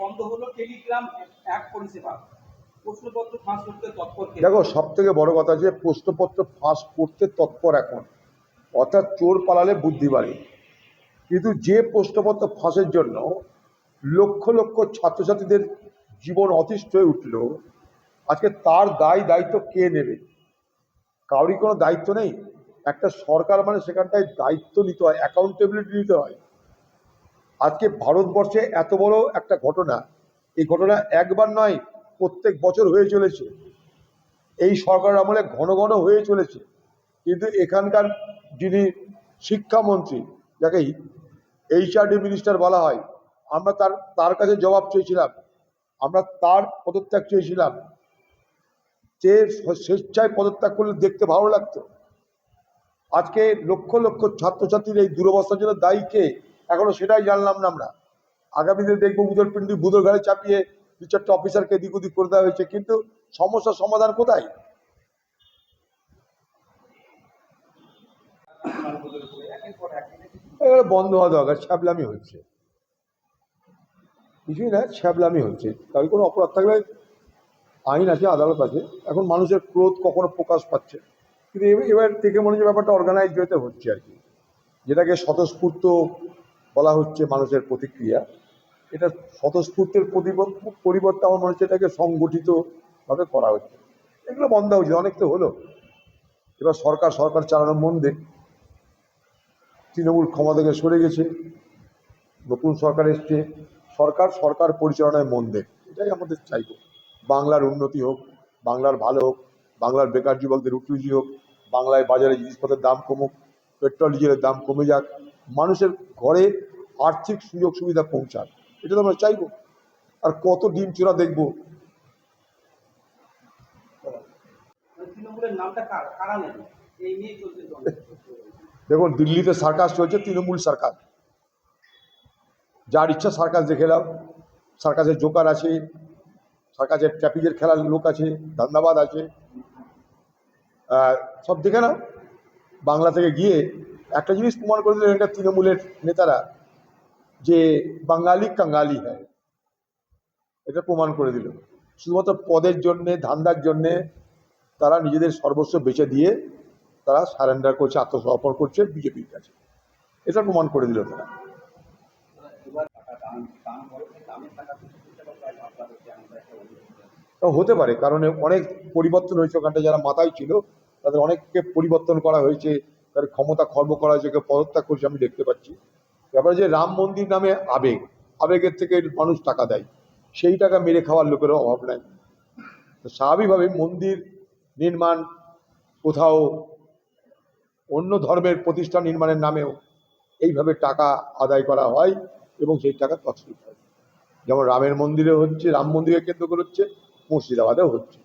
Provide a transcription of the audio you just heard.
বন্ধ হলো টেলিগ্রাম এক পরিষেবা, প্রশ্নপত্র ফাঁস করতে তৎপর। দেখো, সব থেকে বড় কথা যে প্রশ্নপত্র ফাঁস করতে তৎপর এখন, অর্থাৎ চোর পালালে বুদ্ধি বাড়ে। কিন্তু যে প্রশ্নপত্র ফাঁসের জন্য লক্ষ লক্ষ ছাত্রছাত্রীদের জীবন অতিষ্ঠ হয়ে উঠল, আজকে তার দায়িত্ব কে নেবে? কারোরই কোনো দায়িত্ব নেই। একটা সরকার মানে সেখানটায় দায়িত্ব নিতে হয়, অ্যাকাউন্টেবিলিটি নিতে হয়। আজকে ভারতবর্ষে এত বড় একটা ঘটনা, এই ঘটনা একবার নয়, প্রত্যেক বছর হয়ে চলেছে। এই সরকার আমলে ঘন ঘন হয়ে চলেছে। কিন্তু এখানকার যিনি শিক্ষামন্ত্রী, যাকে এইচআরডি মিনিস্টার বলা হয়, আমরা তার কাছে জবাব চেয়েছিলাম, আমরা তার পদত্যাগ চেয়েছিলাম। যে স্বেচ্ছায় পদত্যাগ করলে দেখতে ভালো লাগতো। আজকে লক্ষ লক্ষ ছাত্রছাত্রীর এই দুরবস্থার জন্য দায়ী কে, এখনো সেটাই জানলাম না আমরা। আগামী দিনে দেখবো উদর পিন্ডি বুদর ঘাড়ে চাপিয়ে দু চারটে অফিসারকে এদিক ওদিক করে দেওয়া হয়েছে, কিন্তু সমস্যার সমাধান কোথায়? এগুলো বন্ধ হওয়া দরকার। ছ্যাবলামি হচ্ছে, কিছুই না, ছ্যাবলামি হচ্ছে। তার কোনো অপরাধ থাকলে আইন আছে, আদালত আছে। এখন মানুষের ক্রোধ কখনো প্রকাশ পাচ্ছে, কিন্তু এবার থেকে মনে হচ্ছে ব্যাপারটা অর্গানাইজ হতে হচ্ছে আর কি, যেটাকে স্বতঃস্ফূর্ত বলা হচ্ছে মানুষের প্রতিক্রিয়া। এটা স্বতঃস্ফূর্তের পরিবর্তে আমার মনে হচ্ছে এটাকে সংগঠিতভাবে করা হচ্ছে। এগুলো বন্ধ হচ্ছে, অনেক তো হলো। এবার সরকার চালানোর মন্দে, তৃণমূল ক্ষমতা থেকে সরে গেছে, নতুন সরকার এসছে, সরকার পরিচালনায় মন্দে। এটাই আমাদের চাইব। বাংলার উন্নতি হোক, বাংলার ভালো হোক, বাংলার বেকার যুবকদের রুটি হোক, বাংলায় বাজারে জিনিসপত্রের দাম কমুক, পেট্রোল ডিজেলের দাম কমে যাক, মানুষের ঘরে আর্থিক সুযোগ সুবিধা পৌঁছাক, এটা তো আমরা চাইব। আর কত ডিম চোরা দেখবো। দেখুন, দিল্লিতে সার্কাস চলছে, তৃণমূল সার্কাস। যার ইচ্ছা সার্কাস দেখে নাও। সার্কাসের জোকার আছে, সার্কাসের ট্র্যাপিজের খেলার লোক আছে, ধান্দাবাদ আছে, সব দেখে নাও। বাংলা থেকে গিয়ে একটা জিনিস প্রমাণ করে দিল এটা তৃণমূলের নেতারা, যে বাঙালি কাঙ্গালি হ্যায়, এটা প্রমাণ করে দিল। শুধুমাত্র পদের জন্যে, ধান্দার জন্যে তারা নিজেদের সর্বস্ব বেচে দিয়ে তারা সারেন্ডার করছে, আত্মসমর্পণ করছে বিজেপির কাছে। এটা প্রমাণ করে দিল তারা। হতে পারে, কারণ অনেক পরিবর্তন হয়েছে ওখানটা। যারা মাথায় ছিল তাদের অনেককে পরিবর্তন করা হয়েছে, তাদের ক্ষমতা খর্ব করা হয়েছে, কেউ পদত্যাগ করছে, আমি দেখতে পাচ্ছি। তারপরে যে রাম মন্দির নামে আবেগের থেকে মানুষ টাকা দেয়, সেই টাকা মেরে খাওয়ার লোকেরও অভাব নাই। তো স্বাভাবিকভাবে মন্দির নির্মাণ, কোথাও অন্য ধর্মের প্রতিষ্ঠান নির্মাণের নামেও এইভাবে টাকা আদায় করা হয় এবং সেই টাকা তছরূপ হয়। যেমন রামের মন্দিরে হচ্ছে, রাম মন্দিরে কেন্দ্র করে হচ্ছে, মুর্শিদাবাদেও হচ্ছে।